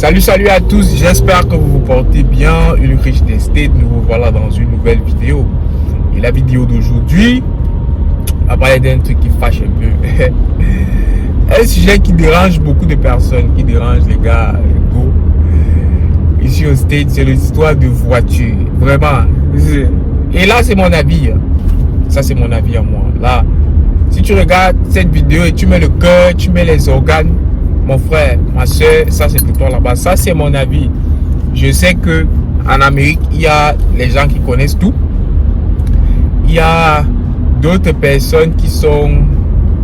Salut à tous, j'espère que vous vous portez bien. Ulrich des States, nous vous voilà dans une nouvelle vidéo. Et la vidéo d'aujourd'hui, on va parler d'un truc qui fâche un peu. Un sujet qui dérange beaucoup de personnes, qui dérange les gars, go. Ici au States, c'est l'histoire de voiture. Vraiment. Et là, c'est mon avis. Ça, c'est mon avis à moi. Là, si tu regardes cette vidéo et tu mets le cœur, tu mets les organes, mon frère, ma soeur, ça c'est pour toi là-bas. Ça c'est mon avis. Je sais que en Amérique, il y a les gens qui connaissent tout. Il y a d'autres personnes qui sont...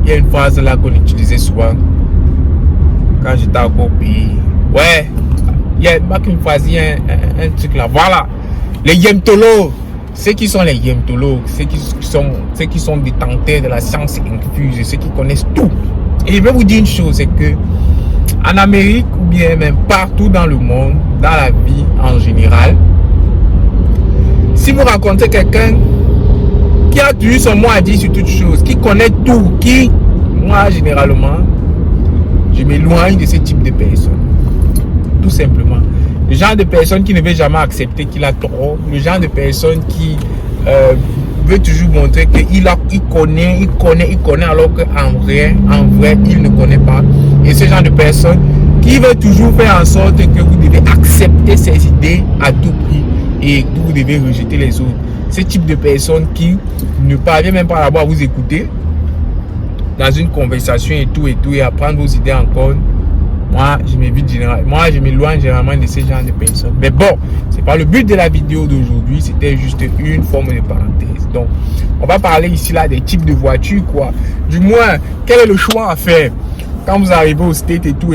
Il y a une phrase là qu'on utilisait souvent quand j'étais au pays. Ouais, il y a pas qu'une phrase, il y a un truc là. Voilà, les yemtolos. Ceux qui sont les yemtolos, ceux qui sont détenteurs de la science infuse, ceux qui connaissent tout. Et je vais vous dire une chose, c'est que en Amérique ou bien même partout dans le monde, dans la vie en général, si vous rencontrez quelqu'un qui a toujours son mot à dire sur toute chose, qui connaît tout, moi généralement, je m'éloigne de ce type de personnes. Tout simplement. Le genre de personne qui ne veut jamais accepter qu'il a tort, le genre de personne qui veut toujours montrer qu'il connaît alors qu'en vrai, il ne connaît pas. Et ce genre de personne qui veut toujours faire en sorte que vous devez accepter ses idées à tout prix et que vous devez rejeter les autres. Ce type de personne qui ne parvient même pas d'abord à vous écouter dans une conversation et tout et à prendre vos idées en compte. Moi, je m'évite généralement. Moi, je m'éloigne généralement de ce genre de personnes. Mais bon, c'est pas le but de la vidéo d'aujourd'hui. C'était juste une forme de parenthèse. Donc, on va parler ici là des types de voitures, quoi. Du moins, quel est le choix à faire quand vous arrivez au State et tout.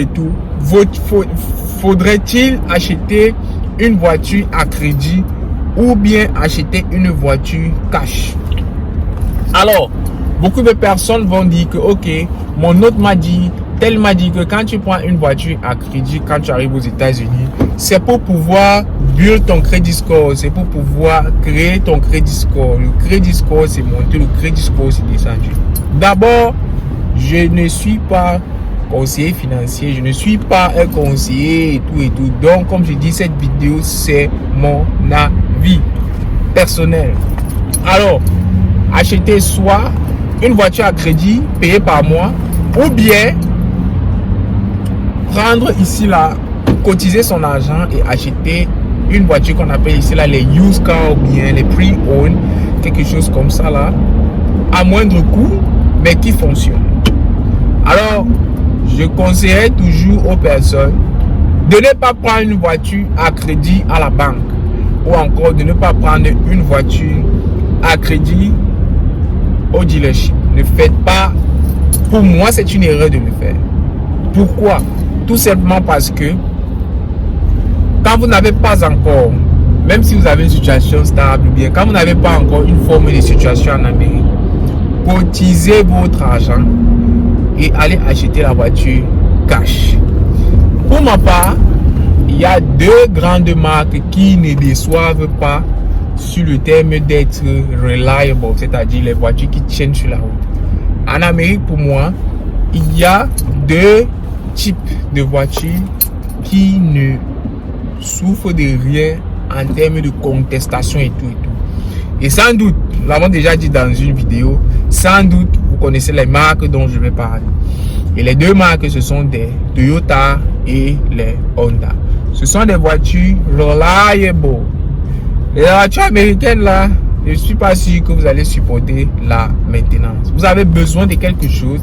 Faudrait-il acheter une voiture à crédit ou bien acheter une voiture cash? Alors, beaucoup de personnes vont dire que, ok, mon hôte m'a dit, tel m'a dit que quand tu prends une voiture à crédit, quand tu arrives aux États-Unis, c'est pour pouvoir build ton crédit score, c'est pour pouvoir créer ton crédit score. Le crédit score c'est monté, le crédit score c'est descendu. D'abord, je ne suis pas conseiller financier, je ne suis pas un conseiller et tout. Donc, comme je dis, cette vidéo c'est mon avis personnel. Alors, acheter soit une voiture à crédit payée par mois ou bien prendre ici là, cotiser son argent et acheter une voiture qu'on appelle ici là les used cars ou bien les pre-owned, quelque chose comme ça là, à moindre coût mais qui fonctionne. Alors, je conseillerais toujours aux personnes de ne pas prendre une voiture à crédit à la banque ou encore de ne pas prendre une voiture à crédit au dealership. Ne faites pas, pour moi c'est une erreur de le faire. Pourquoi? Tout simplement parce que quand vous n'avez pas encore, même si vous avez une situation stable, bien quand vous n'avez pas encore une forme de situation en Amérique, cotisez votre argent et allez acheter la voiture cash. Pour ma part, il y a deux grandes marques qui ne déçoivent pas sur le terme d'être reliable, c'est-à-dire les voitures qui tiennent sur la route. En Amérique, pour moi, il y a deux types de voitures qui ne souffrent de rien en termes de contestation et tout. Et sans doute, nous l'avons déjà dit dans une vidéo, sans doute, vous connaissez les marques dont je vais parler. Et les deux marques, ce sont des Toyota et les Honda. Ce sont des voitures reliable. Les voitures américaines là, je ne suis pas sûr que vous allez supporter la maintenance. Vous avez besoin de quelque chose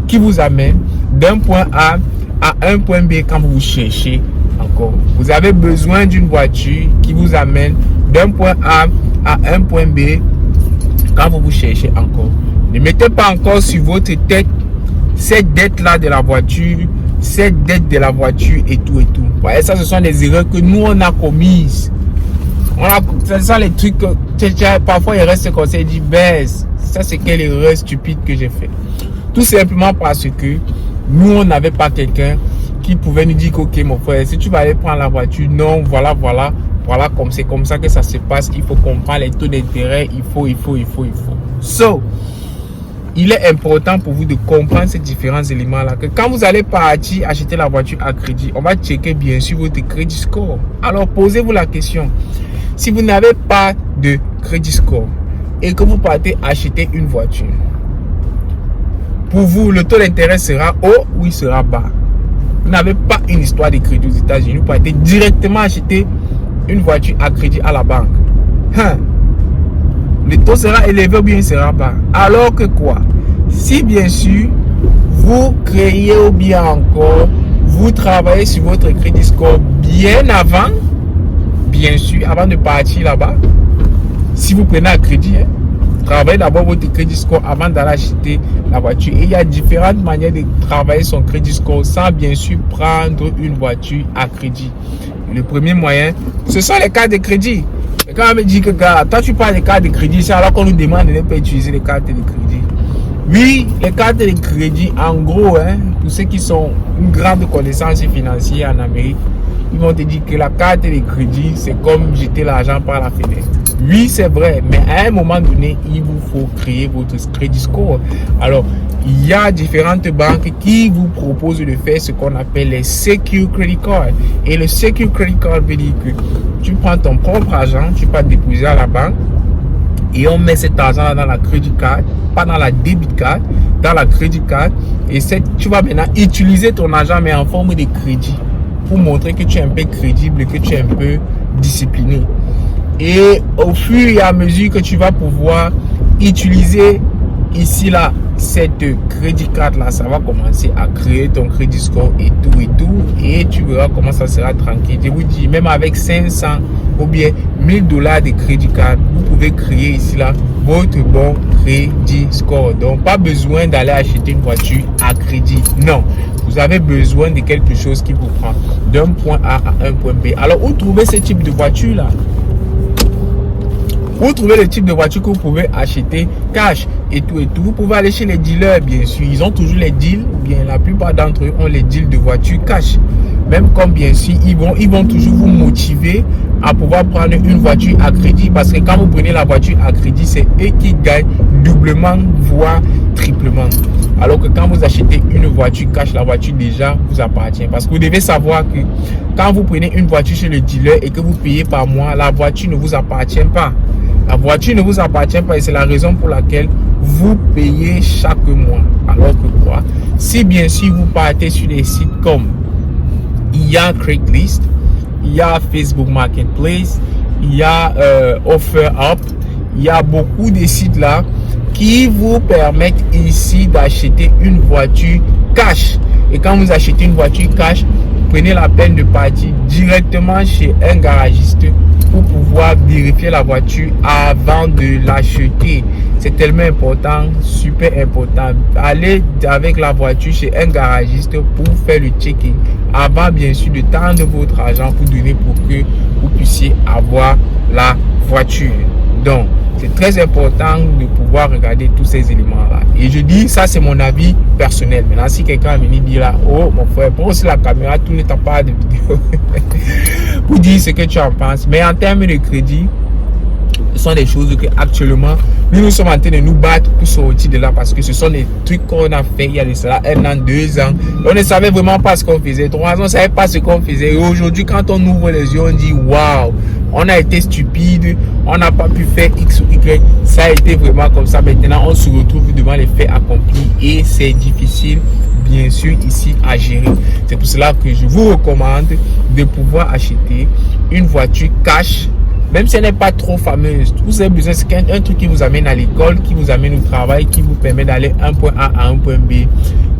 qui vous amène d'un point A à un point B quand vous cherchez encore. Vous avez besoin d'une voiture qui vous amène d'un point A à un point B quand vous cherchez encore. Ne mettez pas encore sur votre tête cette dette là de la voiture, cette dette de la voiture et tout. Voyez, ça ce sont des erreurs que nous on a commises. Ce sont les trucs que parfois il reste comme ça, il dit baisse. Ça c'est quelle erreur stupide que j'ai fait. Tout simplement parce que nous on n'avait pas quelqu'un qui pouvait nous dire que ok mon frère, si tu vas aller prendre la voiture, non, voilà comme c'est comme ça que ça se passe, il faut comprendre les taux d'intérêt, il faut. So, il est important pour vous de comprendre ces différents éléments-là. Que quand vous allez partir acheter la voiture à crédit, on va checker bien sûr votre crédit score. Alors posez-vous la question. Si vous n'avez pas de crédit score et que vous partez acheter une voiture, pour vous, le taux d'intérêt sera haut ou il sera bas. Vous n'avez pas une histoire de crédit aux États-Unis. Vous partez directement acheter une voiture à crédit à la banque. Le taux sera élevé ou bien il sera bas. Alors que quoi? Si bien sûr, vous créez ou bien encore, vous travaillez sur votre crédit score bien avant, bien sûr, avant de partir là-bas. Si vous prenez un crédit, travaillez d'abord votre crédit score avant d'aller acheter la voiture. Et il y a différentes manières de travailler son crédit score sans bien sûr prendre une voiture à crédit. Et le premier moyen, ce sont les cartes de crédit. Et quand on me dit que gars, toi tu parles des cartes de crédit, c'est alors qu'on nous demande de ne pas utiliser les cartes de crédit. Oui, les cartes de crédit, en gros, pour ceux qui sont une grande connaissance financière en Amérique, ils vont te dire que la carte de crédit, c'est comme jeter l'argent par la fenêtre. Oui, c'est vrai, mais à un moment donné, il vous faut créer votre crédit score. Alors, il y a différentes banques qui vous proposent de faire ce qu'on appelle les Secure Credit Card. Et le Secure Credit Card veut dire que tu prends ton propre argent, tu vas déposer à la banque et on met cet argent dans la credit card, pas dans la debit card, dans la credit card. Et tu vas maintenant utiliser ton argent mais en forme de crédit pour montrer que tu es un peu crédible, que tu es un peu discipliné. Et au fur et à mesure que tu vas pouvoir utiliser ici là cette crédit card là, ça va commencer à créer ton crédit score et tout et tu verras comment ça sera tranquille. Je vous dis, même avec 500 ou bien $1000 de crédit card, vous pouvez créer ici là votre bon crédit score. Donc pas besoin d'aller acheter une voiture à crédit. Non, vous avez besoin de quelque chose qui vous prend d'un point A à un point B. Alors où trouver ce type de voiture là? Vous trouvez le type de voiture que vous pouvez acheter cash et tout. Vous pouvez aller chez les dealers, bien sûr. Ils ont toujours les deals. Bien, la plupart d'entre eux ont les deals de voitures cash. Même comme bien sûr, ils vont toujours vous motiver à pouvoir prendre une voiture à crédit. Parce que quand vous prenez la voiture à crédit, c'est eux qui gagnent doublement, voire triplement. Alors que quand vous achetez une voiture cash, la voiture déjà vous appartient. Parce que vous devez savoir que quand vous prenez une voiture chez le dealer et que vous payez par mois, la voiture ne vous appartient pas. La voiture ne vous appartient pas et c'est la raison pour laquelle vous payez chaque mois. Alors que quoi? Si bien sûr vous partez sur des sites comme il y a Craigslist, il y a Facebook Marketplace, il y a OfferUp, il y a beaucoup de sites là qui vous permettent ici d'acheter une voiture cash. Et quand vous achetez une voiture cash, prenez la peine de partir directement chez un garagiste pour pouvoir vérifier la voiture avant de l'acheter. C'est tellement important, super important. Allez avec la voiture chez un garagiste pour faire le check-in avant bien sûr de tendre votre argent pour donner pour que vous puissiez avoir la voiture. Donc, c'est très important de pouvoir regarder tous ces éléments-là. Et je dis, ça c'est mon avis personnel. Maintenant, si quelqu'un vient dire là, oh mon frère, prends aussi la caméra, tout ne t'a pas de vidéo pour dire ce que tu en penses. Mais en termes de crédit, ce sont des choses que actuellement nous sommes en train de nous battre pour sortir de là parce que ce sont des trucs qu'on a fait il y a de cela 1 an, 2 ans. On ne savait vraiment pas ce qu'on faisait. 3 ans, on ne savait pas ce qu'on faisait. Et aujourd'hui, quand on ouvre les yeux, on dit waouh, on a été stupide, on n'a pas pu faire X ou Y. Ça a été vraiment comme ça. Maintenant, on se retrouve devant les faits accomplis et c'est difficile, bien sûr, ici à gérer. C'est pour cela que je vous recommande de pouvoir acheter une voiture cash. Même si elle n'est pas trop fameuse, vous avez besoin d'un truc qui vous amène à l'école, qui vous amène au travail, qui vous permet d'aller d'un point A à un point B.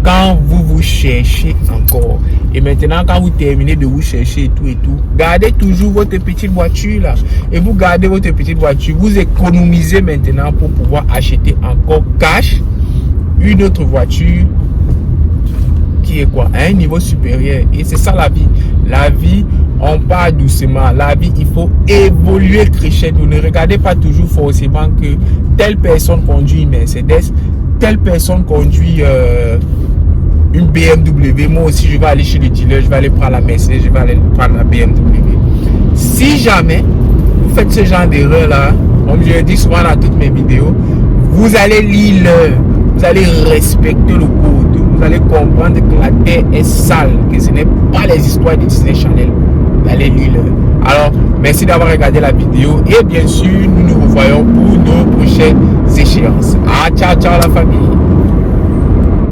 Quand vous cherchez encore. Et maintenant, quand vous terminez de vous chercher et tout, gardez toujours votre petite voiture là. Et vous gardez votre petite voiture, vous économisez maintenant pour pouvoir acheter encore cash une autre voiture qui est quoi, à un niveau supérieur. Et c'est ça la vie. La vie, on part doucement. La vie, il faut évoluer crescendo. Ne regardez pas toujours forcément que telle personne conduit une Mercedes, telle personne conduit une BMW. Moi aussi, je vais aller chez le dealer, je vais aller prendre la Mercedes, je vais aller prendre la BMW. Si jamais vous faites ce genre d'erreur là, comme je le dis souvent dans toutes mes vidéos, vous allez lire vous allez respecter le code. Vous allez comprendre que la terre est sale, que ce n'est pas les histoires de Disney Channel. Vous allez lire. Alors, merci d'avoir regardé la vidéo et bien sûr, nous nous revoyons pour nos prochaines échéances. Ah, ciao, ciao la famille.